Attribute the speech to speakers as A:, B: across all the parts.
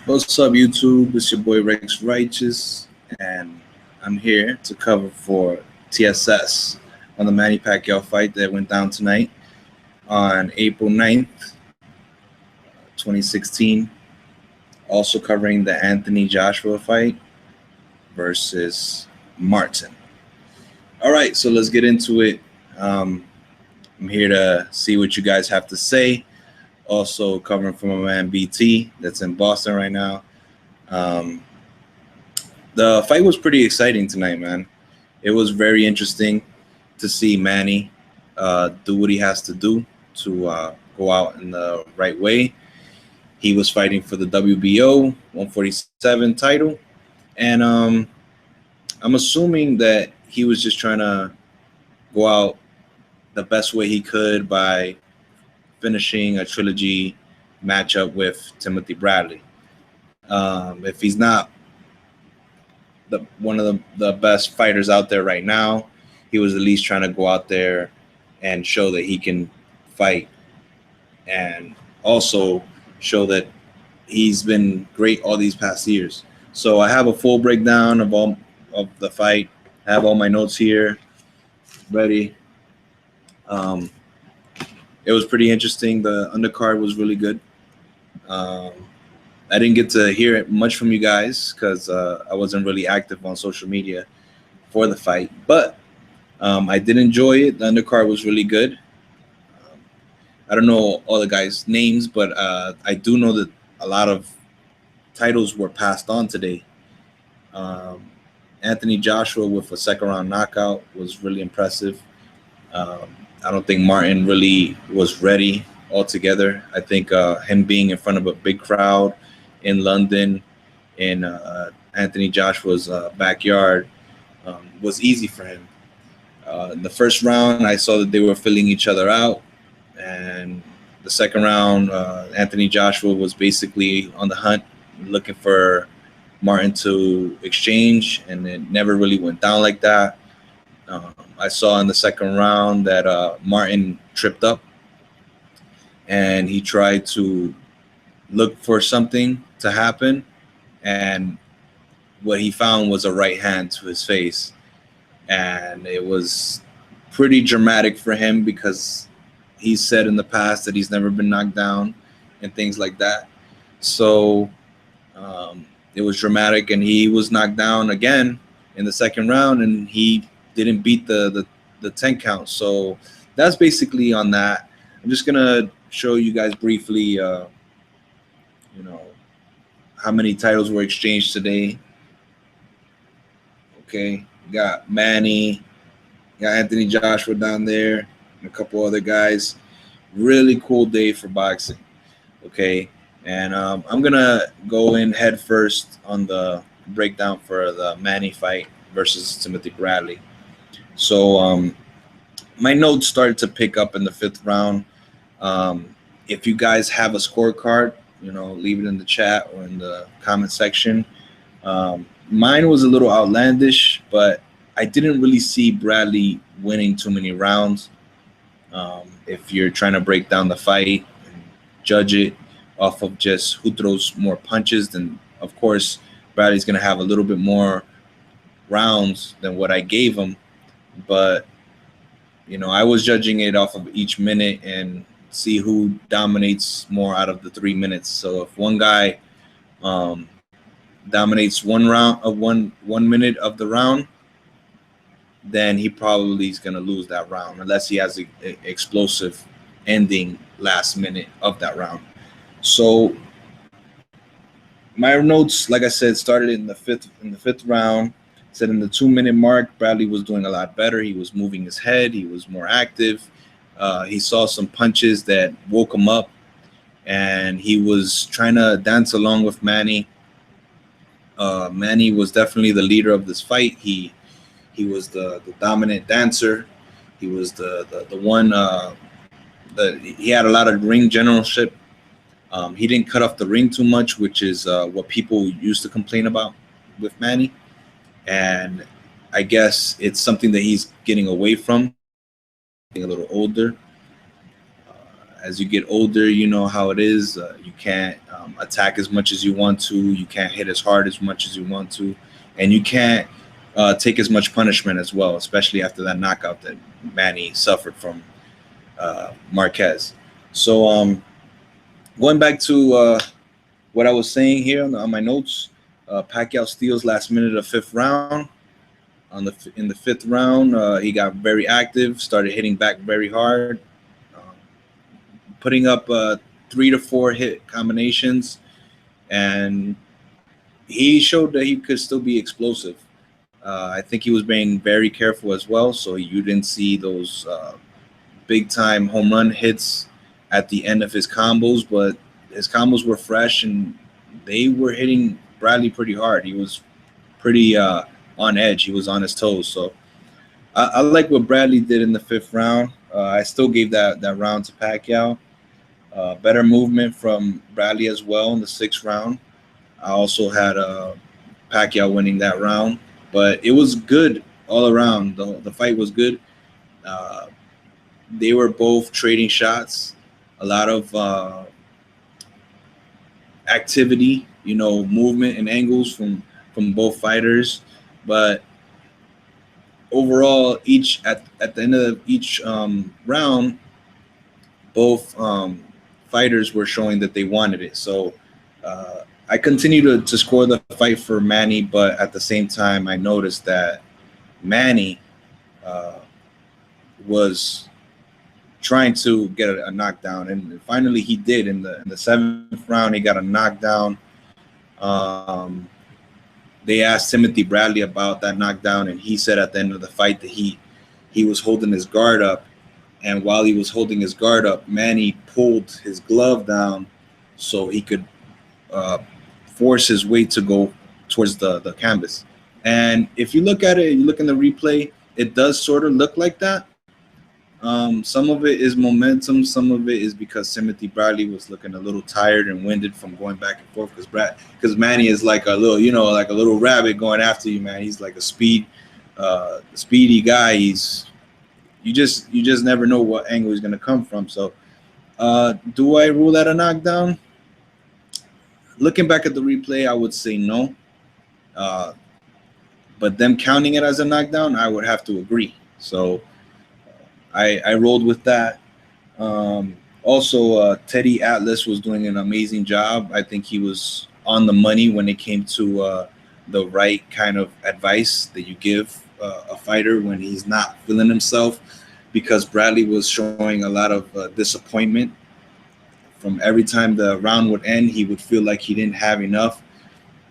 A: What's up, YouTube? It's your boy Rex Righteous, and I'm here to cover for TSS on the Manny Pacquiao fight that went down tonight on April 9th, 2016. Also covering the Anthony Joshua fight versus Martin. All right, so let's get into it. I'm here to see what you guys have to say. Also covering for my man BT that's in Boston right now. Um, the fight was pretty exciting tonight, man. It was very interesting to see Manny do what he has to do to go out in the right way. He was fighting for the WBO 147 title, and I'm assuming that he was just trying to go out the best way he could by finishing a trilogy matchup with Timothy Bradley. If he's not one of the best fighters out there right now, he was at least trying to go out there and show that he can fight, and also show that he's been great all these past years. So I have a full breakdown of all of the fight. I have all my notes here ready. Um, it was pretty interesting. The undercard was really good. Um, I didn't get to hear it much from you guys because I wasn't really active on social media for the fight, but I did enjoy it. The undercard was really good. Um, I don't know all the guys' names, but I do know that a lot of titles were passed on today. Um, Anthony Joshua with a second round knockout was really impressive. I don't think Martin really was ready altogether. I think him being in front of a big crowd in London in Anthony Joshua's backyard was easy for him. In the first round, I saw that they were filling each other out, and the second round, Anthony Joshua was basically on the hunt, looking for Martin to exchange, and it never really went down like that. I saw in the second round that Martin tripped up, and he tried to look for something to happen, and what he found was a right hand to his face, and it was pretty dramatic for him because he's said in the past that he's never been knocked down and things like that. So it was dramatic, and he was knocked down again in the second round, and he didn't beat the 10 count. So that's basically on that. I'm just gonna show you guys briefly, you know, how many titles were exchanged today. Okay, got Manny, got Anthony Joshua down there, and a couple other guys. Really cool day for boxing. Okay, and I'm gonna go in head first on the breakdown for the Manny fight versus Timothy Bradley. So my notes started to pick up in the fifth round. If you guys have a scorecard, leave it in the chat or in the comment section. Mine was a little outlandish, but I didn't really see Bradley winning too many rounds. If you're trying to break down the fight and judge it off of just who throws more punches, then of course Bradley's going to have a little bit more rounds than what I gave him. But I was judging it off of each minute and see who dominates more out of the 3 minutes. So if one guy dominates one round of 1 minute of the round, then he probably is going to lose that round unless he has an explosive ending last minute of that round. So my notes, like I said, started in the fifth round. Said in the 2 minute mark, Bradley was doing a lot better. He was moving his head. He was more active. He saw some punches that woke him up, and he was trying to dance along with Manny. Manny was definitely the leader of this fight. He was the dominant dancer. He was the one that he had a lot of ring generalship. He didn't cut off the ring too much, which is what people used to complain about with Manny. And I guess it's something that he's getting away from, getting a little older. As you get older, you know how it is. You can't attack as much as you want to. You can't hit as hard as much as you want to, and you can't take as much punishment as well, especially after that knockout that Manny suffered from Marquez. So going back to what I was saying here on my notes, Pacquiao steals last minute of fifth round. In the fifth round, he got very active, started hitting back very hard, um, putting up 3 to 4 hit combinations, and he showed that he could still be explosive. I think he was being very careful as well, so you didn't see those big time home run hits at the end of his combos, but his combos were fresh and they were hitting Bradley pretty hard. He was pretty on edge. He was on his toes. So I like what Bradley did in the fifth round. I still gave that round to Pacquiao. Better movement from Bradley as well in the sixth round. I also had Pacquiao winning that round, but it was good all around. The fight was good. Uh, they were both trading shots, a lot of activity, movement and angles from both fighters. But overall, at the end of each round, both fighters were showing that they wanted it. So I continue to score the fight for Manny, but at the same time, I noticed that Manny was trying to get a knockdown, and finally he did. In the seventh round, he got a knockdown. Um, they asked Timothy Bradley about that knockdown, and he said at the end of the fight that he was holding his guard up, and while he was holding his guard up, Manny pulled his glove down so he could uh, force his weight to go towards the canvas. And if you look at it, you look in the replay, it does sort of look like that. Some of it is momentum. Some of it is because Timothy Bradley was looking a little tired and winded from going back and forth. Because Manny is like a little, like a little rabbit going after you, man. He's like a speedy guy. You just never know what angle he's gonna come from. So, do I rule that a knockdown? Looking back at the replay, I would say no. Uh, but them counting it as a knockdown, I would have to agree. So I rolled with that. Also, Teddy Atlas was doing an amazing job. I think he was on the money when it came to the right kind of advice that you give a fighter when he's not feeling himself, because Bradley was showing a lot of disappointment. From every time the round would end, he would feel like he didn't have enough,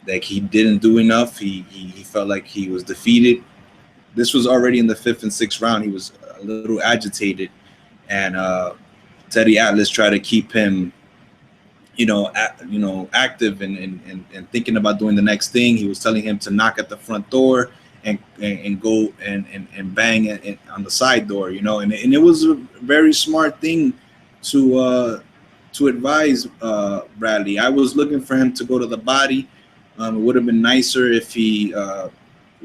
A: like he didn't do enough. He felt like he was defeated. This was already in the fifth and sixth round. He was a little agitated, and Teddy Atlas tried to keep him, active and thinking about doing the next thing. He was telling him to knock at the front door and go and bang on the side door, and it was a very smart thing to advise Bradley. I was looking for him to go to the body. It would have been nicer if he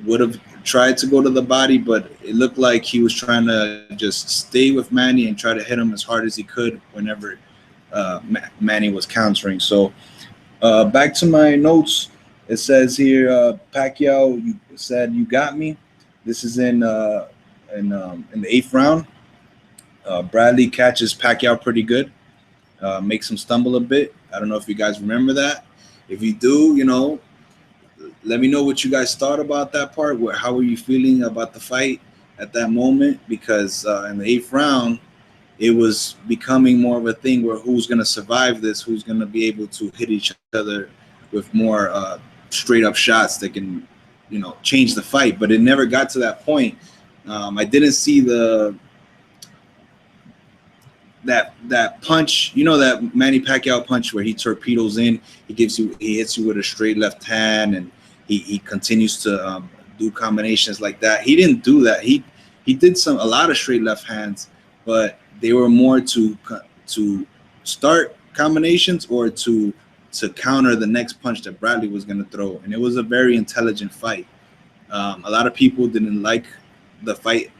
A: would have tried to go to the body, but it looked like he was trying to just stay with Manny and try to hit him as hard as he could whenever Manny was countering. So back to my notes. It says here, Pacquiao, you said you got me. This is in the eighth round. Bradley catches Pacquiao pretty good, makes him stumble a bit. I don't know if you guys remember that. If you do, let me know what you guys thought about that part. How were you feeling about the fight at that moment? Because in the eighth round, it was becoming more of a thing where who's going to survive this, who's going to be able to hit each other with more straight up shots that can, change the fight. But it never got to that point. I didn't see that punch, that Manny Pacquiao punch where he torpedoes in. He hits you with a straight left hand, and he continues to do combinations like that. He didn't do that. He did a lot of straight left hands, but they were more to start combinations or to counter the next punch that Bradley was going to throw. And it was a very intelligent fight. A lot of people didn't like the fight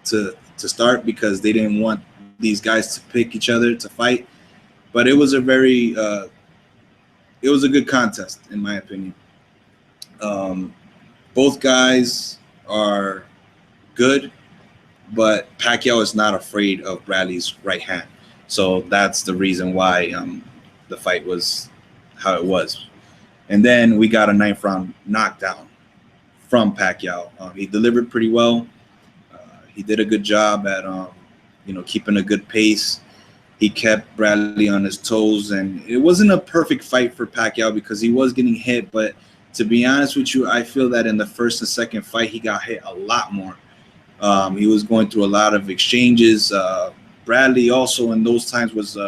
A: to start because they didn't want these guys to pick each other to fight. But it was a very it was a good contest in my opinion. Um, both guys are good, but Pacquiao is not afraid of Bradley's right hand. So that's the reason why the fight was how it was. And then we got a ninth round knockdown from Pacquiao. He delivered pretty well. He did a good job at keeping a good pace. He kept Bradley on his toes, and it wasn't a perfect fight for Pacquiao because he was getting hit. But to be honest with you, I feel that in the first and second fight, he got hit a lot more. He was going through a lot of exchanges. Bradley also in those times was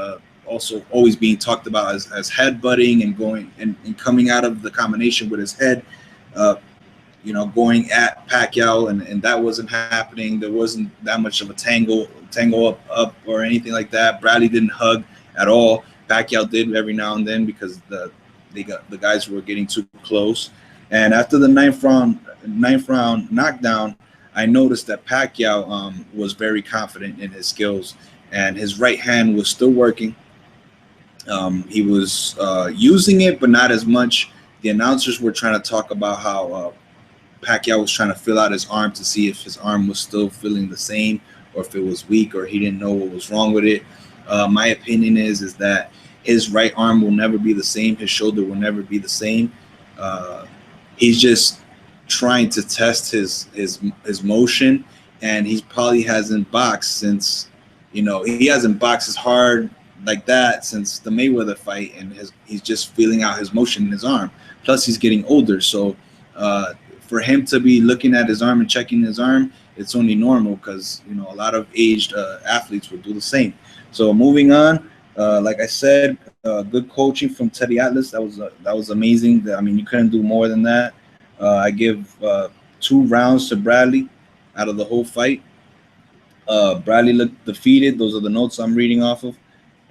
A: also always being talked about as headbutting and going and coming out of the combination with his head, going at Pacquiao, and that wasn't happening. There wasn't that much of a tangle up or anything like that. Bradley didn't hug at all. Pacquiao did every now and then because the guys were getting too close. And after the ninth round knockdown, I noticed that Pacquiao was very confident in his skills, and his right hand was still working. He was using it, but not as much. The announcers were trying to talk about how Pacquiao was trying to fill out his arm to see if his arm was still feeling the same or if it was weak or he didn't know what was wrong with it. My opinion is that his right arm will never be the same. His shoulder will never be the same. He's just trying to test his motion, and he probably hasn't boxed since, he hasn't boxed as hard like that since the Mayweather fight, and he's just feeling out his motion in his arm. Plus, he's getting older, so for him to be looking at his arm and checking his arm, it's only normal because a lot of aged athletes would do the same. So moving on, like I said, good coaching from Teddy Atlas. That was amazing. I mean, you couldn't do more than that. I give 2 rounds to Bradley out of the whole fight. Bradley looked defeated. Those are the notes I'm reading off of.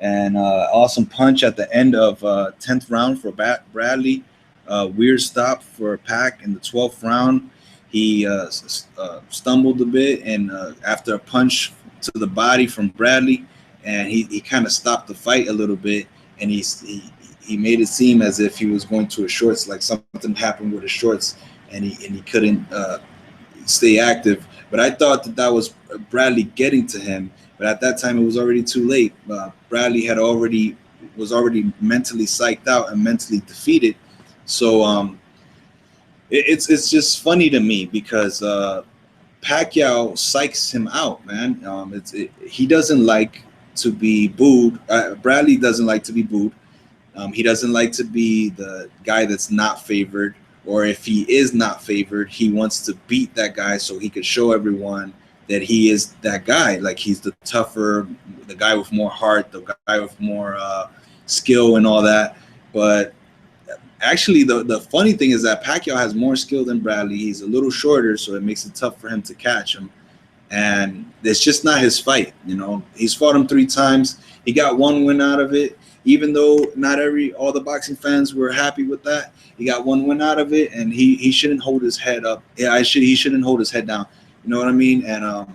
A: And awesome punch at the end of 10th round for Bradley. Weird stop for Pac in the 12th round. He stumbled a bit, and after a punch to the body from Bradley, and he kind of stopped the fight a little bit, and he made it seem as if he was going to his shorts, like something happened with his shorts, and he couldn't stay active. But I thought that was Bradley getting to him, but at that time it was already too late. Bradley was already mentally psyched out and mentally defeated. So it's just funny to me because Pacquiao psychs him out, man. He doesn't like to be booed. Bradley doesn't like to be booed. He doesn't like to be the guy that's not favored, or if he is not favored, he wants to beat that guy so he could show everyone that he is that guy. Like he's the tougher, the guy with more heart, the guy with more skill and all that. But actually, the funny thing is that Pacquiao has more skill than Bradley. He's a little shorter, so it makes it tough for him to catch him. And it's just not his fight. He's fought him 3 times. He got 1 win out of it. Even though not all the boxing fans were happy with that, he got 1 win out of it, and he shouldn't hold his head up. Yeah, he shouldn't hold his head down. You know what I mean? And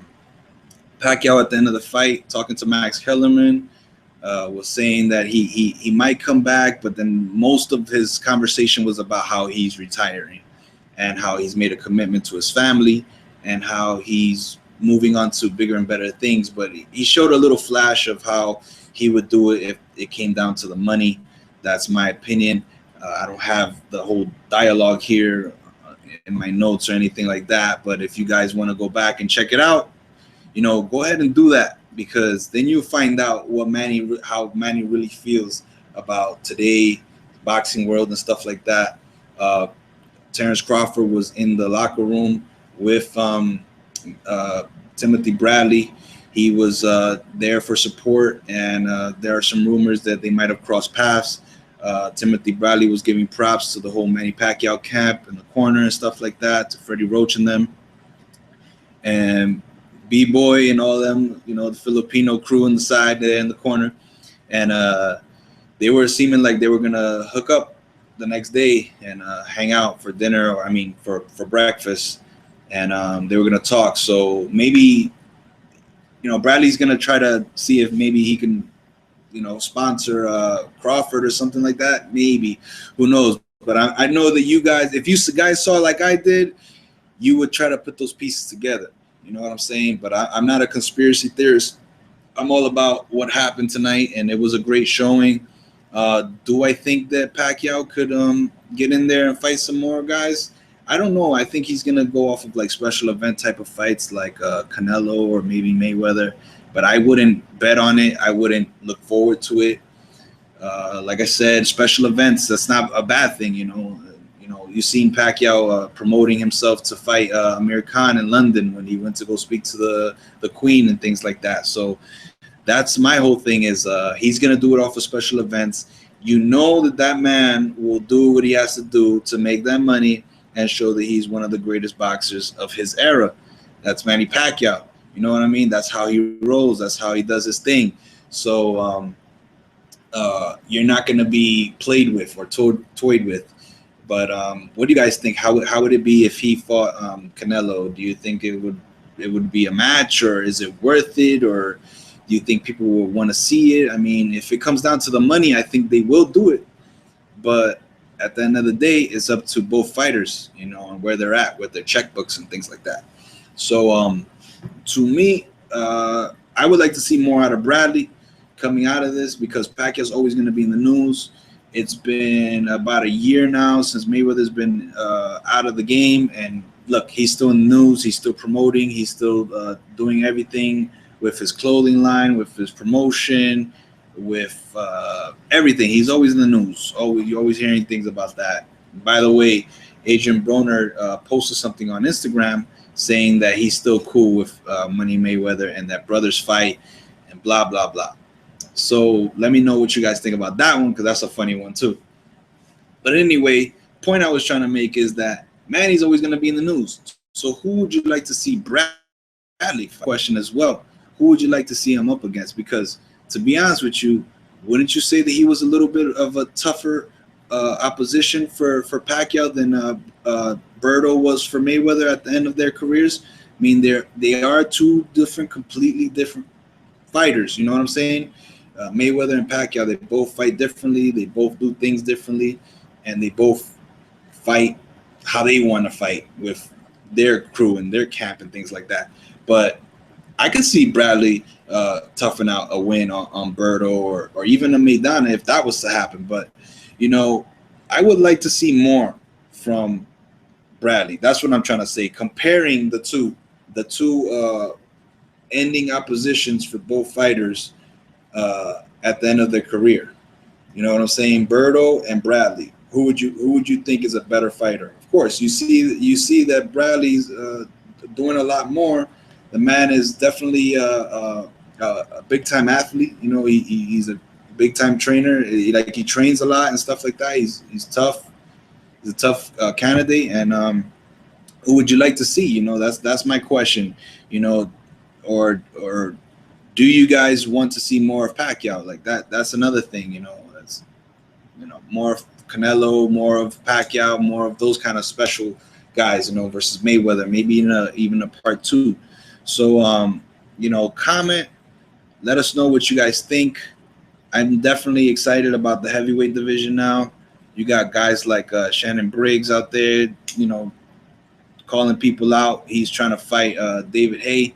A: Pacquiao at the end of the fight, talking to Max Kellerman, was saying that he might come back, but then most of his conversation was about how he's retiring and how he's made a commitment to his family and how he's moving on to bigger and better things. But he showed a little flash of how he would do it if it came down to the money. That's my opinion. I don't have the whole dialogue here in my notes or anything like that, but if you guys want to go back and check it out, go ahead and do that, because then you'll find out how Manny really feels about today, boxing world and stuff like that. Terrence Crawford was in the locker room with Timothy Bradley. He was there for support, and there are some rumors that they might have crossed paths. Timothy Bradley was giving props to the whole Manny Pacquiao camp in the corner and stuff like that, to Freddie Roach and them. And B-Boy and all them, the Filipino crew on the side there in the corner. And they were seeming like they were going to hook up the next day and hang out for dinner, or for breakfast. And they were going to talk. So maybe Bradley's gonna try to see if maybe he can, sponsor Crawford or something like that. Maybe, who knows? But I know that you guys, if you guys saw like I did, you would try to put those pieces together. You know what I'm saying? But I'm not a conspiracy theorist. I'm all about what happened tonight, and it was a great showing. Do I think that Pacquiao could get in there and fight some more guys? I don't know. I think he's gonna go off of like special event type of fights, like Canelo or maybe Mayweather. But I wouldn't bet on it. I wouldn't look forward to it. Like I said, special events, that's not a bad thing. You've seen Pacquiao promoting himself to fight Amir Khan in London when he went to go speak to the Queen and things like that. So that's my whole thing is he's gonna do it off of special events. You know that man will do what he has to do to make that money and show that he's one of the greatest boxers of his era. That's Manny Pacquiao. You know what I mean? That's how he rolls. That's how he does his thing. So you're not going to be played with or toyed with. But what do you guys think? How would it be if he fought Canelo? Do you think it would be a match, or is it worth it, or do you think people will want to see it? I mean, if it comes down to the money, I think they will do it. But at the end of the day, it's up to both fighters, and where they're at with their checkbooks and things like that. So to me, I would like to see more out of Bradley coming out of this, because Pacquiao's always going to be in the news. It's been about a year now since Mayweather's been out of the game, and look, he's still in the news. He's still promoting. He's still doing everything with his clothing line, with his promotion, with everything. He's always in the news. You're always hearing things about that. By the way, Adrian Broner posted something on Instagram saying that he's still cool with Money Mayweather and that brothers fight and blah, blah, blah. So let me know what you guys think about that one, because that's a funny one too. But anyway, point I was trying to make is that Manny's always going to be in the news. So who would you like to see Bradley fight? Question as well. Who would you like to see him up against? Because to be honest with you, wouldn't you say that he was a little bit of a tougher opposition for Pacquiao than Berto was for Mayweather at the end of their careers? I mean, they are two completely different fighters. You know what I'm saying? Mayweather and Pacquiao, they both fight differently. They both do things differently, and they both fight how they want to fight with their crew and their camp and things like that. But I could see Bradley toughen out a win on Berto or even a Maidana if that was to happen. But, I would like to see more from Bradley. That's what I'm trying to say. Comparing the two ending oppositions for both fighters at the end of their career. You know what I'm saying? Berto and Bradley. Who would you think is a better fighter? Of course, you see that Bradley's doing a lot more. The man is definitely a big time athlete. He's a big time trainer. He trains a lot and stuff like that. He's tough. He's a tough candidate. And who would you like to see? That's my question. Or do you guys want to see more of Pacquiao? Like that's another thing. That's more of Canelo, more of Pacquiao, more of those kind of special guys. Versus Mayweather. Maybe even a part two. So comment. Let us know what you guys think. I'm definitely excited about the heavyweight division now. You got guys like Shannon Briggs out there, calling people out. He's trying to fight David Haye.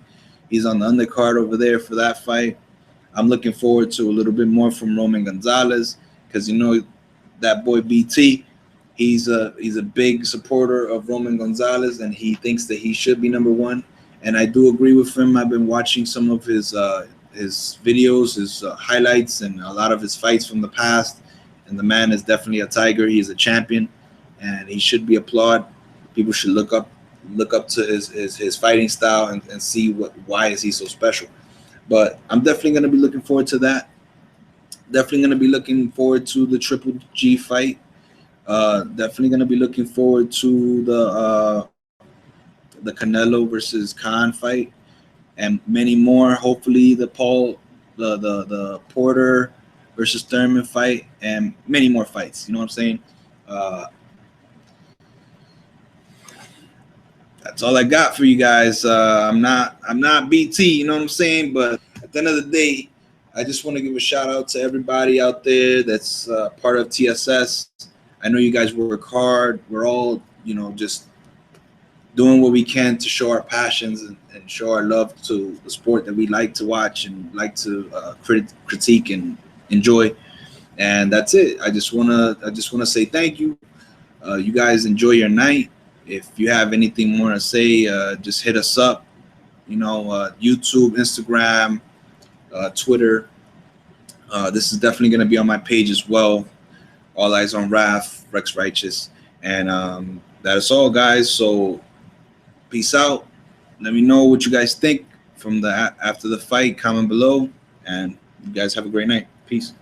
A: He's on the undercard over there for that fight. I'm looking forward to a little bit more from Roman Gonzalez, because that boy BT, he's a big supporter of Roman Gonzalez, and he thinks that he should be number one. And I do agree with him. I've been watching some of his videos, his highlights, and a lot of his fights from the past. And the man is definitely a tiger. He is a champion, and he should be applauded. People should look up to his fighting style and see why is he so special. But I'm definitely going to be looking forward to that. Definitely going to be looking forward to the Triple G fight. Definitely going to be looking forward to the Canelo versus Khan fight, and many more. Hopefully the Porter versus Thurman fight, and many more fights. You know what I'm saying? that's all I got for you guys. I'm not BT, you know what I'm saying? But at the end of the day, I just want to give a shout out to everybody out there that's part of TSS. I know you guys work hard. We're all, just doing what we can to show our passions and show our love to the sport that we like to watch and like to critique and enjoy. And that's it. I just wanna say thank you. You guys enjoy your night. If you have anything more to say, just hit us up. YouTube, Instagram, Twitter. This is definitely going to be on my page as well. All Eyes on Raph, Rex Righteous. And that is all, guys. So peace out. Let me know what you guys think from the after the fight. Comment below. And you guys have a great night. Peace.